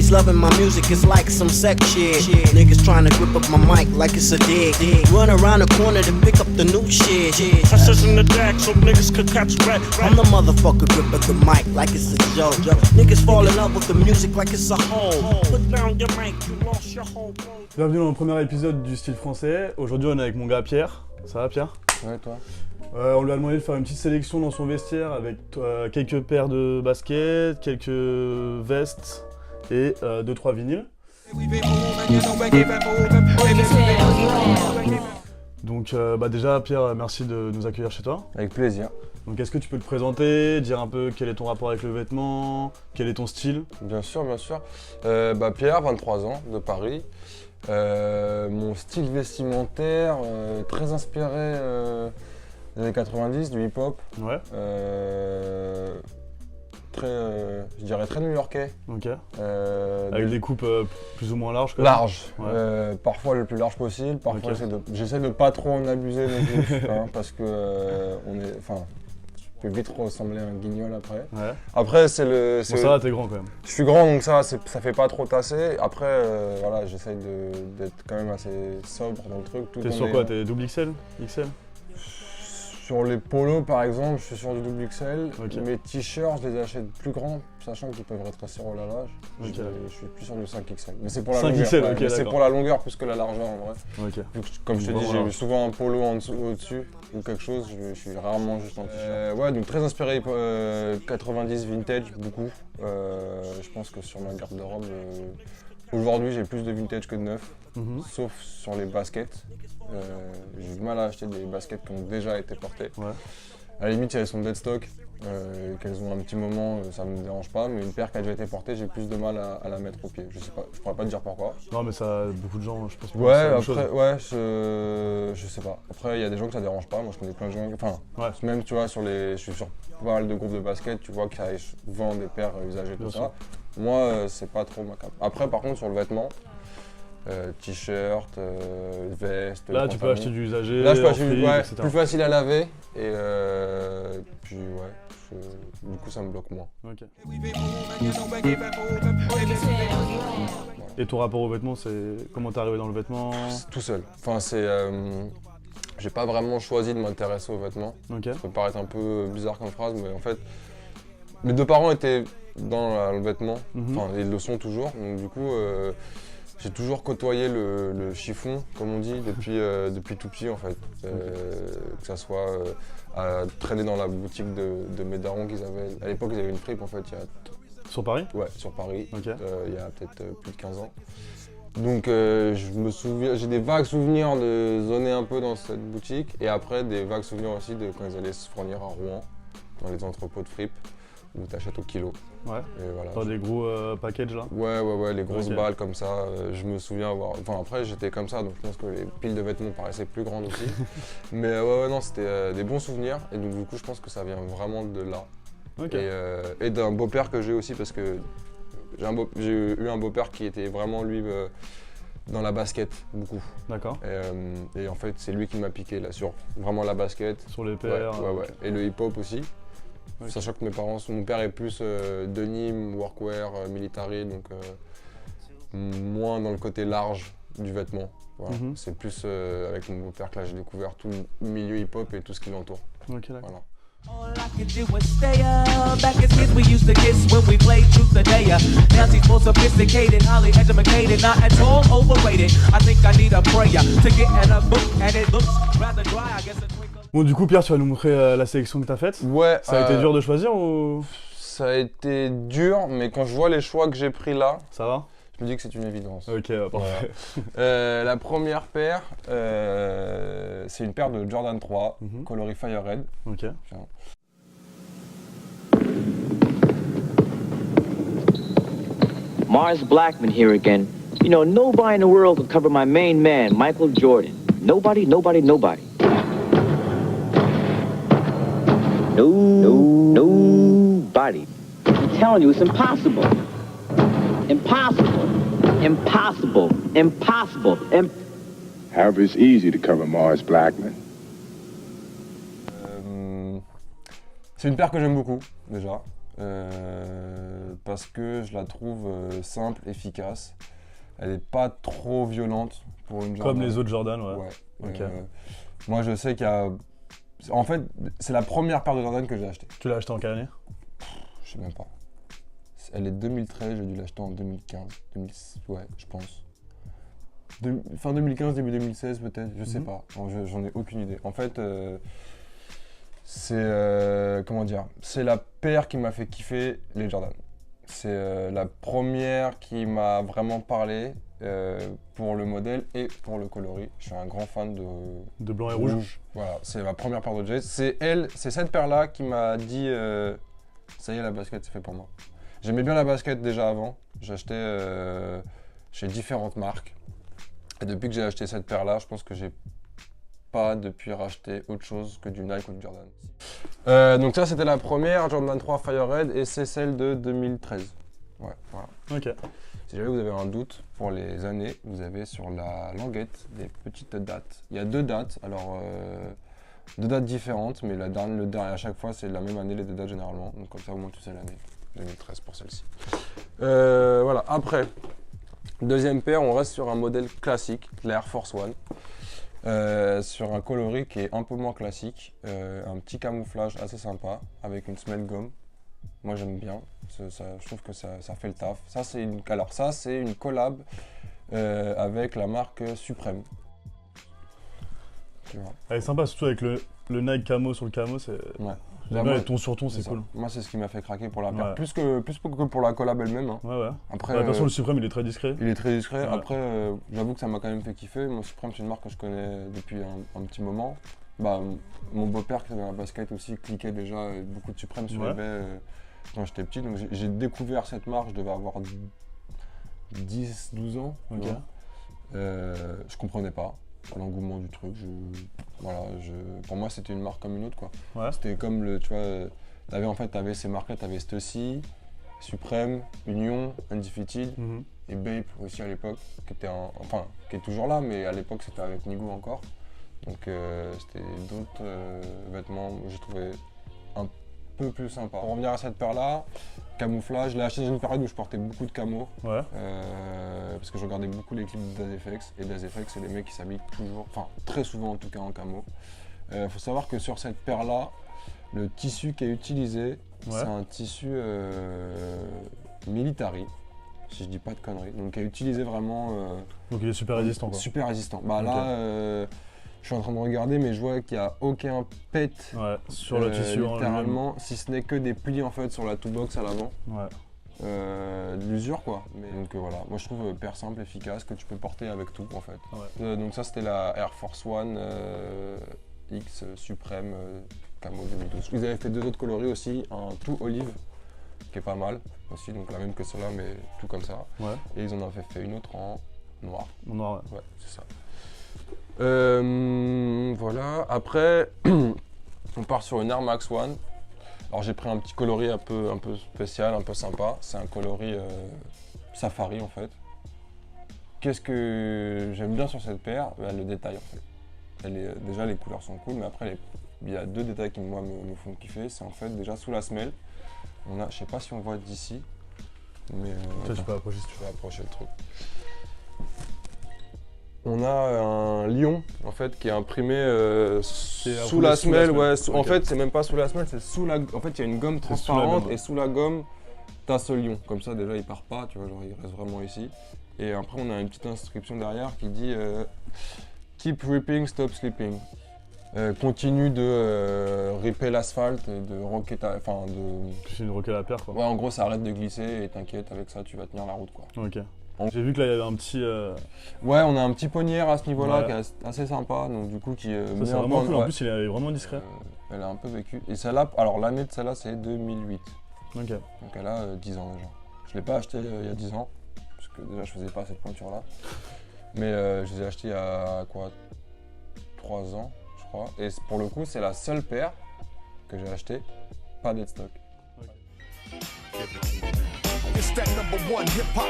Run around the corner to pick up the new shit. Precision attack so niggas could catch red. I'm the motherfucker grip the mic like it's a joke. Niggas fall in love with the music like it's a home. Put down your mic, you lost your whole bro. Bienvenue dans le premier épisode du Style Français. Aujourd'hui on est avec mon gars Pierre. Ça va Pierre? Ouais, toi. On lui a demandé de faire une petite sélection dans son vestiaire avec quelques paires de baskets, quelques vestes et 2-3 vinyles. Donc déjà Pierre, merci de nous accueillir chez toi. Avec plaisir. Donc est-ce que tu peux te présenter, dire un peu quel est ton rapport avec le vêtement, quel est ton style? Bien sûr, bien sûr. Pierre, 23 ans, de Paris. Mon style vestimentaire, très inspiré des années 90, du hip-hop. Ouais. Je dirais très new-yorkais. Ok. Avec des coupes plus ou moins larges quand même. Large. Ouais. Parfois le plus large possible. Parfois Ok. j'essaie de pas trop en abuser non plus, hein, parce que je peux vite ressembler à un guignol après. Ouais. Après c'est le. Bon, ça va, t'es grand quand même. Je suis grand donc ça fait pas trop tasser. Après voilà, j'essaye d'être quand même assez sobre dans le truc. T'es sur quoi? T'es double XL? XL? Sur les polos par exemple, je suis sur du double XL. Ok. Mes t-shirts, je les achète plus grands, sachant qu'ils peuvent rétrécir au lalage. Ok. Je suis plus sur du 5XL. Mais c'est pour la 5XL, longueur. ok, Mais c'est d'accord. pour la longueur plus que la largeur en vrai. Ok. Vu que, comme je te Bon, dis, voilà. j'ai souvent un polo au-dessus ou quelque chose, je suis rarement juste en t-shirt. Ouais, donc très inspiré 90 vintage, beaucoup. Je pense que sur ma garde-robe, aujourd'hui j'ai plus de vintage que de neuf, sauf sur les baskets. J'ai du mal à acheter des baskets qui ont déjà été portées. Ouais. À la limite, si elles sont dead stock, qu'elles ont un petit moment, ça me dérange pas, mais une paire qui a déjà été portée, j'ai plus de mal à la mettre au pied. Je sais pas, je pourrais pas te dire pourquoi. Non mais ça, beaucoup de gens, je pense que Ouais, c'est la même après, chose. ouais, je sais pas. Après, il y a des gens que ça dérange pas. Moi, je connais plein de gens. Enfin, Ouais. même, tu vois, je suis sur pas mal de groupes de basket, tu vois, qui vendent des paires usagées, Bien tout sûr. ça. Moi, c'est pas trop ma cam. Après, par contre, sur le vêtement, t-shirt, veste. Là tu peux acheter du usagé, Là, je peux en acheter fripe, ouais, etc. plus facile à laver. Et puis, ouais, du coup, ça me bloque moins. Ok. Et ton rapport au vêtement, c'est comment t'es arrivé dans le vêtement? Tout seul. Enfin, j'ai pas vraiment choisi de m'intéresser aux vêtements. Ok. Ça peut paraître un peu bizarre comme phrase, mais en fait, mes deux parents étaient dans le vêtement, enfin ils le sont toujours, donc du coup j'ai toujours côtoyé le chiffon, comme on dit, depuis tout petit en fait. Que ça soit à traîner dans la boutique de mes darons qu'ils avaient, à l'époque ils avaient une fripe en fait, Sur Paris? sur Paris, Ok. il y a peut-être plus de 15 ans. Donc je me souviens, j'ai des vagues souvenirs de zoner un peu dans cette boutique et après des vagues souvenirs aussi de quand ils allaient se fournir à Rouen, dans les entrepôts de fripe, où tu achètes au kilo. Ouais. Et voilà. Pas des gros packages là? Ouais, les grosses Ok. balles comme ça, je me souviens avoir... Enfin après j'étais comme ça, donc je pense que les piles de vêtements paraissaient plus grandes aussi. Mais ouais, non, c'était des bons souvenirs et donc du coup je pense que ça vient vraiment de là. Ok. Et d'un beau-père que j'ai aussi parce que j'ai eu un beau-père qui était vraiment lui dans la basket beaucoup. D'accord. Et en fait c'est lui qui m'a piqué là sur vraiment la basket. Sur les Ouais, paires. ouais. Et le hip-hop aussi. Ok. Sachant que mon père est plus denim, workwear, military, donc moins dans le côté large du vêtement. Voilà. C'est plus avec mon beau-père que là j'ai découvert tout le milieu hip-hop et tout ce qui l'entoure. Ok, d'accord. Voilà. All I can do is stay up. Back as kids, we used to kiss when we played truth or dare. Now she's more sophisticated, highly educated, not at all overrated. I think I need a prayer to get in a book, and it looks rather dry. I guess a twinkle. Bon du coup Pierre, tu vas nous montrer la sélection que t'as faite. Ouais, Ça a été dur de choisir ou Ça a été dur, mais quand je vois les choix que j'ai pris là, ça va? je me dis que c'est une évidence. Ok, parfait. La première paire, c'est une paire de Jordan 3, coloris Fire Red. Ok. Mars Blackman here again. You know, nobody in the world can cover my main man, Michael Jordan. Nobody. Nobody. I'm telling you, it's impossible. Impossible. However, it's easy to cover Mars Blackman. C'est une paire que j'aime beaucoup, déjà. parce que je la trouve simple, efficace. Elle n'est pas trop violente pour une Jordan. Comme les autres Jordan, ouais. Ouais. Ok. Moi, je sais qu'il y a... En fait, c'est la première paire de Jordan que j'ai achetée. Tu l'as acheté en quelle année? Je sais même pas. Elle est 2013, j'ai dû l'acheter en 2015. 2006, ouais, je pense. Fin 2015, début 2016 peut-être, je sais pas. J'en ai aucune idée. En fait, c'est comment dire, c'est la paire qui m'a fait kiffer les Jordan. C'est la première qui m'a vraiment parlé pour le modèle et pour le coloris. Je suis un grand fan de blanc et rouge. Voilà, c'est ma première paire de J's. C'est cette paire-là qui m'a dit ça y est, la basket, c'est fait pour moi. J'aimais bien la basket déjà avant. J'achetais chez différentes marques. Et depuis que j'ai acheté cette paire-là, je pense que j'ai pas depuis racheté autre chose que du Nike ou du Jordan. Donc ça, c'était la première, Jordan 3 Fire Red, et c'est celle de 2013. Ouais, voilà. Ok. Si jamais vous avez un doute pour les années, vous avez sur la languette des petites dates. Il y a 2 dates, alors 2 dates différentes, mais le dernier à chaque fois, c'est la même année, les 2 dates généralement. Donc comme ça, au moins tu sais l'année. 2013 pour celle-ci. Voilà, après, deuxième paire, on reste sur un modèle classique, l'Air Force One. Sur un coloris qui est un peu moins classique, un petit camouflage assez sympa avec une semelle gomme. Moi j'aime bien, je trouve que ça fait le taf. Ça c'est une collab avec la marque Supreme. Tu vois. Elle est sympa, surtout avec le Nike camo sur le camo, c'est... Ouais. J'aime bien, ton sur ton, c'est cool. Moi c'est ce qui m'a fait craquer pour la paire, Ouais. plus que pour la collab elle-même. Hein. Ouais. Après, De toute façon, le Supreme, il est très discret. Il est très discret. Ouais. Après, j'avoue que ça m'a quand même fait kiffer. Moi, Supreme, c'est une marque que je connais depuis un petit moment. Bah, mon beau-père qui est dans la basket aussi cliquait déjà beaucoup de Supreme sur eBay quand j'étais petit. Donc j'ai découvert cette marque, je devais avoir 10-12 ans. Ok. Je comprenais pas l'engouement du truc. Pour moi, c'était une marque comme une autre, quoi. Ouais. C'était comme tu vois, t'avais ces marques-là, t'avais Stussy, Supreme, Union, Undefeated et Bape aussi à l'époque, qui est toujours là, mais à l'époque c'était avec Nigo encore. Donc c'était d'autres vêtements que j'ai trouvé un peu plus sympa. Pour revenir à cette paire-là, camouflage, je l'ai acheté dans une période où je portais beaucoup de camo. Ouais. Parce que je regardais beaucoup les clips d'Azefx, et d'Azefx c'est des mecs qui s'habillent toujours, enfin très souvent en tout cas en camo. Faut savoir que sur cette paire-là, le tissu qui est utilisé, c'est un tissu military, si je dis pas de conneries, donc qui est utilisé vraiment... Donc il est super résistant, quoi. Super résistant. Bah là, je suis en train de regarder, mais je vois qu'il n'y a aucun pet sur le tissu littéralement, si ce n'est que des plis en fait sur la toolbox à l'avant. Ouais. L'usure quoi. Mais donc voilà, moi je trouve paire simple, efficace, que tu peux porter avec tout en fait. Ouais. Donc ça c'était la Air Force One X Supreme Camo 2012. Ils avaient fait 2 autres coloris aussi, un tout olive qui est pas mal aussi, donc la même que celle-là mais tout comme ça. Ouais. Et ils en avaient fait une autre en noir. En noir, ouais. Ouais, c'est ça. Voilà, après on part sur une Air Max One. Alors j'ai pris un petit coloris un peu spécial, un peu sympa. C'est un coloris safari en fait. Qu'est-ce que j'aime bien sur cette paire? Le détail en fait. Déjà les couleurs sont cool, mais après il y a 2 détails qui moi me font kiffer. C'est en fait déjà sous la semelle, on a, je sais pas si on voit d'ici, mais tu peux approcher si tu veux. Approcher le truc. On a un lion en fait qui est imprimé sous la semelle. Ouais, en fait c'est même pas sous la semelle, c'est sous la. En fait il y a une gomme transparente et sous la gomme t'as ce lion. Comme ça déjà il part pas, tu vois, genre il reste vraiment ici. Et après on a une petite inscription derrière qui dit Keep ripping, stop sleeping. Continue de ripper l'asphalte et de rocker C'est une rocker la paire quoi. Ouais, en gros ça arrête de glisser et t'inquiète, avec ça tu vas tenir la route quoi. Ok. J'ai vu que là il y avait un petit... Ouais, on a un petit ponnière à ce niveau-là qui est assez sympa, donc du coup qui... ça c'est vraiment cool, en plus il est vraiment discret. Elle a un peu vécu. Et celle-là, alors l'année de celle-là c'est 2008. Ok. Donc elle a 10 ans déjà. Je l'ai pas acheté il y a 10 ans, parce que déjà je faisais pas cette pointure-là. Mais je les ai achetés il y a quoi 3 ans, je crois. Et pour le coup c'est la seule paire que j'ai achetée, pas dead stock. It's that #1 hip-hop